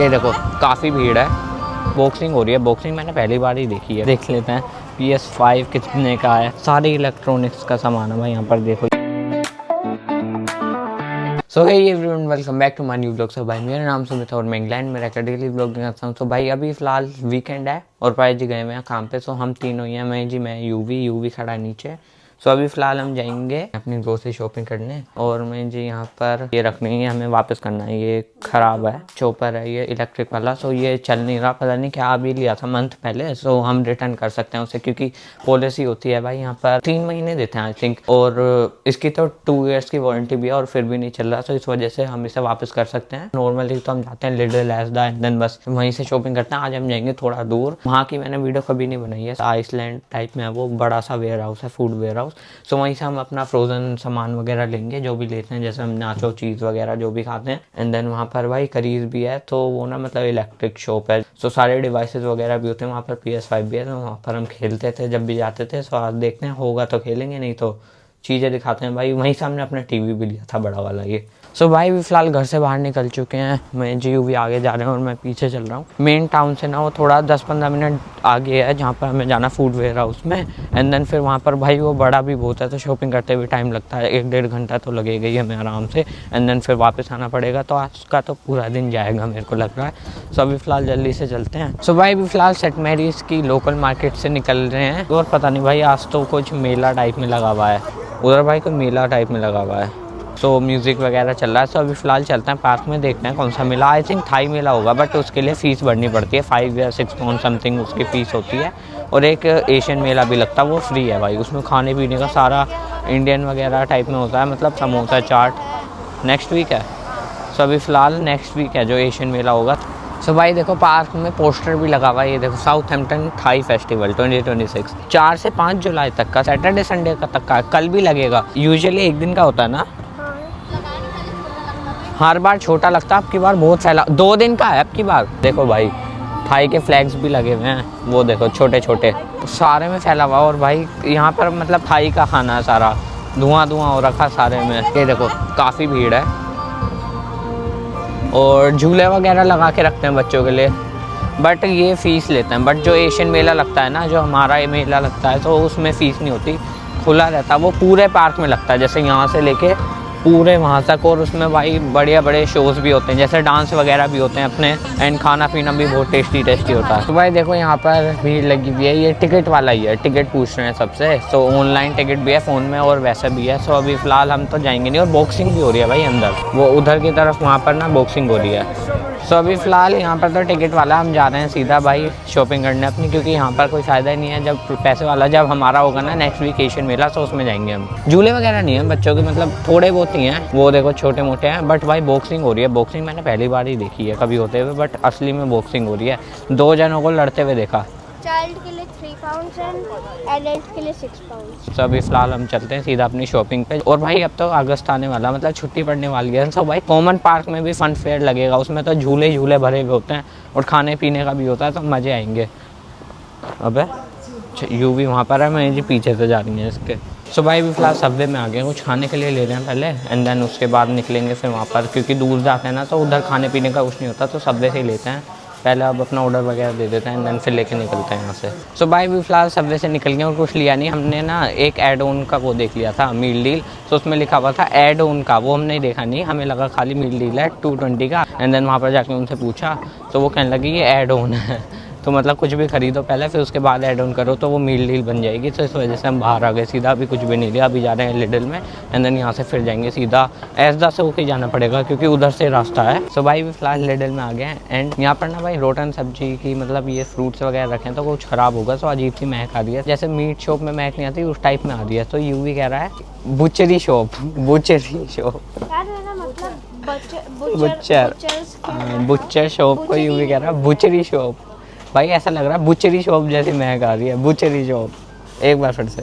ये देखो काफ़ी भीड़ है, बॉक्सिंग हो रही है। बॉक्सिंग मैंने पहली बार ही देखी है। देख लेते हैं PS5 कितने का है। सारे इलेक्ट्रॉनिक्स का सामान है भाई यहाँ पर देखो। So hey everyone, welcome back to my new blog. So भाई मेरा नाम सुमित है और मैं इंग्लैंड में रहकर डेली ब्लॉगिंग करता हूँ। तो भाई अभी फिलहाल वीकेंड है और भाई जी गए हुए हैं काम पे। सो हम तीनों ही हैं, मैं यूवी खड़ा है नीचे। सो अभी फ़िलहाल हम जाएंगे अपनी ग्रोसरी शॉपिंग करने और मैं जी यहाँ पर ये रखनी है, हमें वापस करना है। ये ख़राब है, चॉपर है ये इलेक्ट्रिक वाला। सो ये चल नहीं रहा, पता नहीं क्या अभी लिया था मंथ पहले। सो हम रिटर्न कर सकते हैं उसे, क्योंकि पॉलिसी होती है भाई यहाँ पर 3 महीने देते हैं आई थिंक, और इसकी तो 2 ईयर्स की वारंटी भी है और फिर भी नहीं चल रहा। सो इस वजह से हम इसे वापस कर सकते हैं। नॉर्मली तो हम जाते हैं लिडल एसडा एंड देन बस वहीं से शॉपिंग करते हैं। आज हम जाएंगे थोड़ा दूर, वहाँ की मैंने वीडियो कभी नहीं बनाई है। आइसलैंड टाइप में है वो, बड़ा सा वेयर हाउस है, फूड वेयर हाउस। सो वहीं से हम अपना फ्रोजन सामान वगैरह लेंगे जो भी लेते हैं, जैसे हम नाचो चीज़ वगैरह जो भी खाते हैं। एंड देन वहाँ पर भाई करीज भी है, तो वो ना मतलब इलेक्ट्रिक शॉप है। सो सारे डिवाइसेस वगैरह भी होते हैं वहाँ पर। PS5 भी है, तो वहाँ पर हम खेलते थे जब भी जाते थे। सो आज देखते हैं, होगा तो खेलेंगे, नहीं तो चीज़ें दिखाते हैं भाई। वहीं सामने अपना टीवी भी लिया था बड़ा वाला ये। सो भाई भी फ़िलहाल घर से बाहर निकल चुके हैं। मैं भी आगे जा रहे हैं और मैं पीछे चल रहा हूँ। मेन टाउन से ना वो थोड़ा 10-15 मिनट आगे है, जहाँ पर हमें जाना फूड वेयर हाउस में। एंड देन फिर वहाँ पर भाई वो बड़ा भी बहुत है, तो शॉपिंग करते हुए टाइम लगता है, 1-1.5 घंटा तो लगेगा ही हमें आराम से। एंड देन फिर वापस आना पड़ेगा, तो आज का तो पूरा दिन जाएगा मेरे को लग रहा है। सो अभी फ़िलहाल जल्दी से चलते हैं। सो भाई भी फ़िलहाल सेंट मैरीज की लोकल मार्केट से निकल रहे हैं और पता नहीं भाई आज तो कुछ मेला टाइप में लगा हुआ है उधर, भाई कोई मेला टाइप में लगा हुआ है। सो म्यूज़िक वगैरह चल रहा है। सो अभी फ़िलहाल चलते हैं पार्क में, देखते हैं कौन सा मेला। आई थिंक थाई मेला होगा, बट उसके लिए फ़ीस भरनी पड़ती है, 5 या 6 पाउंड समथिंग उसकी फ़ीस होती है। और एक एशियन मेला भी लगता है, वो फ्री है भाई। उसमें खाने पीने का सारा इंडियन वगैरह टाइप में होता है, मतलब समोसा चाट। नेक्स्ट वीक है, सो अभी फ़िलहाल नेक्स्ट वीक है जो एशियन मेला होगा। सो भाई देखो पार्क में पोस्टर भी लगा हुआ है, ये देखो साउथहैम्पटन थाई फेस्टिवल 2026 4 से 5 जुलाई तक का, सैटरडे संडे का तक का। कल भी लगेगा, यूजुअली 1 दिन का होता है ना। हर बार छोटा लगता है, अब की बार बहुत फैला, 2 दिन का है अब की बार। देखो भाई थाई के फ्लैग्स भी लगे हुए हैं, वो देखो छोटे छोटे सारे में फैला हुआ। और भाई यहाँ पर मतलब थाई का खाना है सारा, धुआं हो रखा सारे में। ये देखो काफ़ी भीड़ है और झूले वगैरह लगा के रखते हैं बच्चों के लिए, बट ये फ़ीस लेते हैं। बट जो एशियन मेला लगता है ना, जो हमारा ये मेला लगता है, तो उसमें फ़ीस नहीं होती, खुला रहता है। वो पूरे पार्क में लगता है, जैसे यहाँ से लेके पूरे वहाँ तक। और उसमें भाई बड़े शोज़ भी होते हैं, जैसे डांस वगैरह भी होते हैं अपने। एंड खाना पीना भी बहुत टेस्टी होता है। तो भाई देखो यहाँ पर भीड़ लगी हुई है, ये टिकट वाला ही है, टिकट पूछ रहे हैं सबसे। तो ऑनलाइन टिकट भी है फ़ोन में और वैसे भी है। सो अभी फ़िलहाल हम तो जाएंगे नहीं। और बॉक्सिंग भी हो रही है भाई अंदर, वो उधर की तरफ वहाँ पर ना बॉक्सिंग हो रही है। सो अभी फ़िलहाल यहाँ पर तो टिकट वाला, हम जा रहे हैं सीधा भाई शॉपिंग करने अपनी, क्योंकि यहाँ पर कोई फ़ायदा ही नहीं है। जब पैसे वाला जब हमारा होगा ना नेक्स्ट वीक एशियन मेला, तो उसमें जाएंगे हम। झूले वगैरह नहीं है बच्चों के, मतलब थोड़े बहुत ही हैं, वो देखो छोटे मोटे हैं। बट भाई बॉक्सिंग हो रही है। बॉक्सिंग मैंने पहली बार ही देखी है कभी होते हुए, बट असली में बॉक्सिंग हो रही है। 2 जनों को लड़ते हुए देखा। चाइल्ड के लिए 3 पाउंड एंड एडल्ट के लिए 6 पाउंड। तो अभी फ़िलहाल हम चलते हैं सीधा अपनी शॉपिंग पे। और भाई अब तो अगस्त आने वाला, मतलब छुट्टी पड़ने वाली है। तो भाई कॉमन पार्क में भी फन फेयर लगेगा, उसमें तो झूले भरे हुए होते हैं और खाने पीने का भी होता है, तो मज़े आएंगे। अबे यूवी वहाँ पर है, मैं जी पीछे से जा रही है इसके। सो भाई भी फ़िलहाल सबवे में आ गए, कुछ खाने के लिए ले रहे हैं पहले, एंड देन उसके बाद निकलेंगे फिर वहाँ पर, क्योंकि दूर जाते हैं ना तो उधर खाने पीने का कुछ नहीं होता, तो सबवे से ही लेते हैं पहले। अब अपना ऑर्डर वगैरह दे देते हैं एंड देन फिर लेके निकलते हैं यहाँ से। सो भाई भी फ़िलहाल सबवे से निकल गए और कुछ लिया नहीं हमने ना। एक ऐड ऑन का वो देख लिया था, मील डील। तो उसमें लिखा हुआ था ऐड ऑन का, वो हमने देखा नहीं, हमें लगा खाली मील डील है 220 का। एंड देन वहाँ पर जाके उनसे पूछा तो वो कहने लगी ये ऐड ऑन है। तो मतलब कुछ भी खरीदो पहले, फिर उसके बाद ऐड ऑन करो तो वो मील डील बन जाएगी। तो इस वजह से हम बाहर आ गए सीधा, अभी कुछ भी नहीं लिया। अभी जा रहे हैं लिडल में एंड देन यहाँ से फिर जाएंगे सीधा एसडा से होके जाना पड़ेगा, क्योंकि उधर से रास्ता है। सो भाई भी फ़िलहाल लिडल में आ गए हैं। एंड यहाँ पर ना भाई रोटन सब्जी की, मतलब ये फ्रूट्स वगैरह रखे हैं तो कुछ ख़राब होगा। सो अजीब सी महक आ रही है, जैसे मीट शॉप में महक नहीं आती उस टाइप में आ रही है। तो यूवी कह रहा है बुचरी शॉप बुचर शॉप को यूवी कह रहा है बुचरी शॉप। भाई ऐसा लग रहा है बुचरी शॉप जैसी महक आ रही है, बुचरी शॉप। एक बार फिर से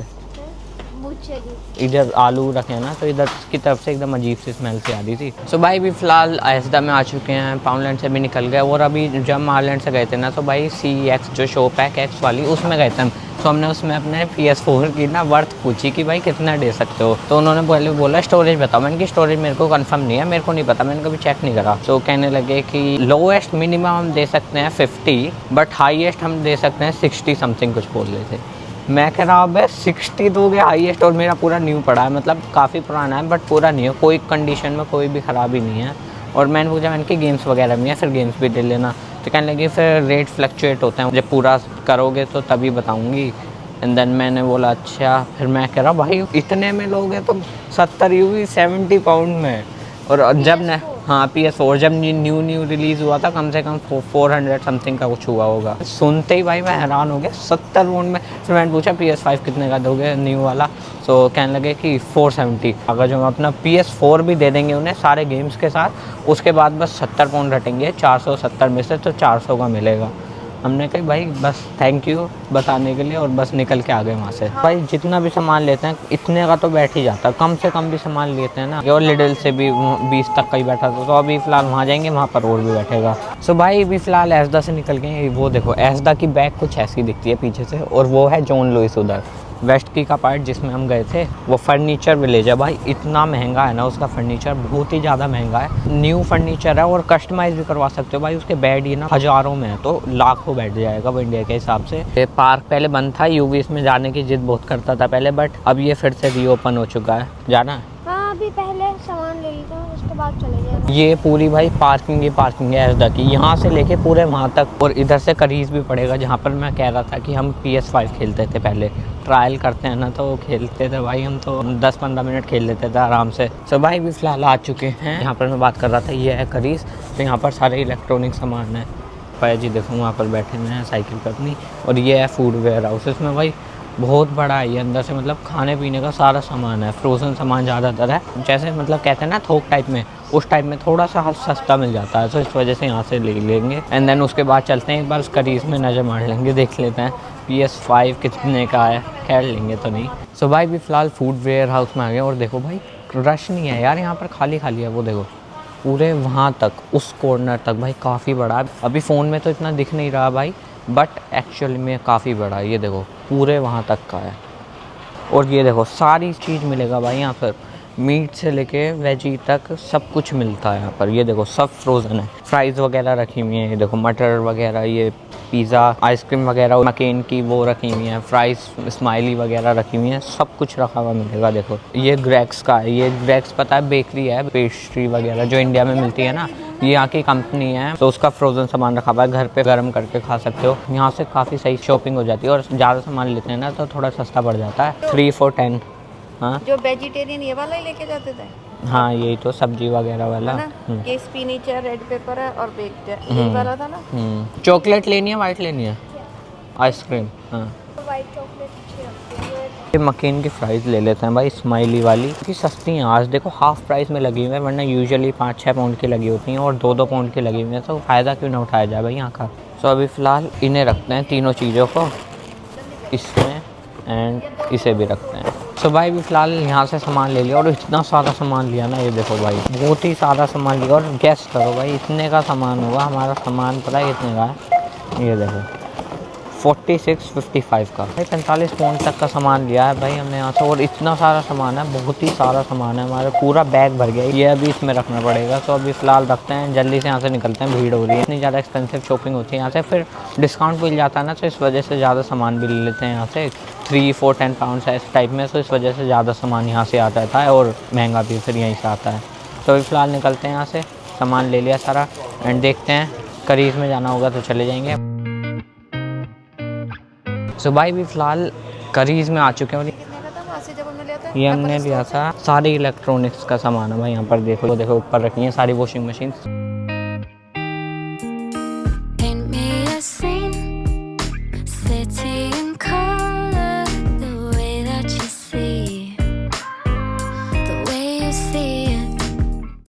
चली। इधर आलू रखे हैं ना, तो इधर की तरफ से एकदम अजीब सी स्मेल सी आ रही थी। सो भाई भी फ़िलहाल आयसदा में आ चुके हैं, पाउंडलैंड से भी निकल गए। और अभी जब मारलैंड से गए थे ना, तो भाई CX जो शॉप है कैक्स वाली, उसमें गए थे हम। तो हमने उसमें अपने PS4 की ना वर्थ पूछी कि भाई कितना दे सकते हो। तो उन्होंने पहले बोला स्टोरेज बताओ। मैंने कि स्टोरेज मेरे को कंफर्म नहीं है, मेरे को नहीं पता, मैंने कभी चेक नहीं करा। तो कहने लगे कि लोएस्ट मिनिमम हम दे सकते हैं 50, बट हाईएस्ट हम दे सकते हैं 60 समथिंग कुछ बोल रहे थे। मैं कह रहा अब 60 दोगे हाईएस्ट, और मेरा पूरा न्यू पड़ा है, मतलब काफ़ी पुराना है बट पूरा नहीं है, कोई कंडीशन में कोई भी ख़राबी नहीं है। और मैंने पूछा, मैंने कि गेम्स वगैरह भी है, फिर गेम्स भी ले लेना। तो कहने लगे फिर रेट फ्लक्चुएट होते हैं, जब पूरा करोगे तो तभी बताऊंगी। एंड देन मैंने बोला अच्छा। फिर मैं कह रहा भाई इतने में लोगे तो 70 यूवी 70 पाउंड में। और जब न हाँ PS4 जब न्यू रिलीज़ हुआ था, कम से कम 400 समथिंग का कुछ हुआ होगा। सुनते ही भाई मैं हैरान हो गया, 70 पाउंड में। फिर मैंने पूछा PS5 कितने का दोगे न्यू वाला। तो कहने लगे कि 470। अगर जो हम अपना PS4 भी दे देंगे उन्हें सारे गेम्स के साथ, उसके बाद बस 70 पाउंड हटेंगे 470 में से, तो 400 का मिलेगा। हमने कहा भाई बस थैंक यू बताने के लिए, और बस निकल के आ गए वहाँ से। भाई जितना भी सामान लेते हैं इतने का तो बैठ ही जाता है, कम से कम भी सामान लेते हैं ना। और लिडल से भी 20 तक का ही बैठा था। तो अभी फ़िलहाल वहाँ जाएंगे, वहाँ पर और भी बैठेगा। सो भाई अभी फ़िलहाल एसदा से निकल गए। वो देखो एसदा की बैग कुछ ऐसी दिखती है पीछे से, और वो है जॉन लुइस उधर वेस्ट की का पार्ट जिसमें हम गए थे। वो फर्नीचर विलेज है भाई, इतना महंगा है ना उसका फर्नीचर, बहुत ही ज़्यादा महंगा है। न्यू फर्नीचर है और कस्टमाइज़ भी करवा सकते हो भाई। उसके बेड ही ना हज़ारों में है, तो लाखों बैठ जाएगा वो इंडिया के हिसाब से। पार्क पहले बंद था, यूवी इसमें जाने की जिद बहुत करता था पहले, बट अब ये फिर से रीओपन हो चुका है। जाना है? हाँ अभी पहले सामान ले लेता हूँ, उसके बाद चले जाएगा। ये पूरी भाई पार्किंग है एसदा की, यहाँ से लेके पूरे वहाँ तक। और इधर से करीज भी पड़ेगा, जहाँ पर मैं कह रहा था कि हम PS5 खेलते थे पहले, ट्रायल करते हैं ना, तो खेलते थे भाई हम तो 10-15 मिनट खेल लेते थे आराम से। सो भाई भी फ़िलहाल आ चुके हैं यहाँ पर। मैं बात कर रहा था ये है करीज। तो यहाँ पर सारे इलेक्ट्रॉनिक सामान है। भाई जी देखो वहाँ पर बैठे हुए हैं साइकिल पर अपनी। और ये है फूड वेयर हाउस, इसमें भाई बहुत बड़ा है ये अंदर से, मतलब खाने पीने का सारा सामान है। फ्रोज़न सामान ज़्यादातर है, जैसे मतलब कहते हैं ना थोक टाइप में, उस टाइप में थोड़ा सा सस्ता मिल जाता है। तो इस वजह से यहाँ से ले लेंगे। एंड देन उसके बाद चलते हैं एक बार उस करीज में नज़र मार लेंगे, देख लेते हैं PS5 कितने का है। खैर लेंगे तो नहीं। सो भाई भी फ़िलहाल फूड वेयर हाउस में आ गए। और देखो भाई रश नहीं है यार, यहाँ पर खाली खाली है। वो देखो पूरे वहाँ तक, उस कॉर्नर तक भाई काफ़ी बड़ा है। अभी फ़ोन में तो इतना दिख नहीं रहा भाई, बट एक्चुअली में काफ़ी बड़ा है। ये देखो पूरे वहाँ तक का है। और ये देखो सारी चीज़ मिलेगा भाई यहाँ पर, मीट से लेके वेजी तक सब कुछ मिलता है यहाँ पर। ये देखो सब फ्रोज़न है, फ्राइज़ वगैरह रखी हुई हैं। ये देखो मटर वगैरह, ये पिज़्ज़ा, आइसक्रीम वगैरह, मकेन की वो रखी हुई हैं, फ्राइज़ स्माइली वगैरह रखी हुई हैं, सब कुछ रखा हुआ मिलेगा। देखो ये ग्रेक्स का है, ये ग्रेक्स पता है बेकरी है, पेस्ट्री वगैरह जो इंडिया में मिलती है ना, ये यहाँ की कंपनी है। तो उसका फ्रोज़न सामान रखा हुआ है, घर पे गर्म करके खा सकते हो। यहाँ से काफ़ी सही शॉपिंग हो जाती है, और ज़्यादा सामान लेते हैं ना तो थोड़ा सस्ता पड़ जाता है, 3 for 10। हाँ जो वेजिटेरियन ये वाला ही लेके जाते थे। हाँ यही तो सब्जी वगैरह वाला। है ना, ये स्पिनच है, रेड पेपर है और बेक्ड है, यही वाला था ना। चॉकलेट लेनी है वाइट लेनी है? आइसक्रीम हाँ। वाइट चॉकलेट अच्छी लगती है। ये मकेन की फ्राइज़ ले लेते हैं भाई, स्माइली वाली, क्योंकि सस्ती हैं। आज देखो हाफ प्राइस में लगी हुई है, वरना यूजुअली 5-6 पाउंड की लगी होती हैं, और 2-2 पाउंड की लगी हुई हैं। तो फ़ायदा क्यों ना उठाया जाए भाई यहाँ का। सो अभी फ़िलहाल इन्हें रखते हैं तीनों चीज़ों को, इसमें एंड इसे भी रखते हैं। सो भाई भी फ़िलहाल यहाँ से सामान ले लिया, और इतना सारा सामान लिया ना, ये देखो भाई बहुत ही सारा सामान लिया। और गेस करो भाई इतने का सामान होगा हमारा सामान, पता है कितने का है? ये देखो 46.55 का भाई, 45 पाउंड तक का सामान लिया है भाई हमने यहाँ से। और इतना सारा सामान है, बहुत ही सारा सामान है, हमारा पूरा बैग भर गया। ये अभी इसमें रखना पड़ेगा। तो अभी फ़िलहाल रखते हैं, जल्दी से यहाँ से निकलते हैं, भीड़ हो रही है। इतनी ज़्यादा एक्सपेंसिव शॉपिंग होती है यहाँ से, फिर डिस्काउंट मिल जाता है ना, तो इस वजह से ज़्यादा सामान भी ले लेते हैं यहाँ से। 3 for 10 पाउंड है इस टाइप में, तो इस वजह से ज़्यादा सामान यहाँ से आ जाता है, और महंगा भी फिर यहीं से आता है। तो अभी फ़िलहाल निकलते हैं यहाँ से, सामान ले लिया सारा, एंड देखते हैं करीज में जाना होगा तो चले जाएंगे। सो भाई भी फ़िलहाल करीज में आ चुके हैं। कितने का था वहाँ से जब हमने लिया था? ये हमने लिया था सारी इलेक्ट्रॉनिक्स का सामान है भाई। यहाँ पर देखो, देखो ऊपर रखी है सारी वॉशिंग मशीन।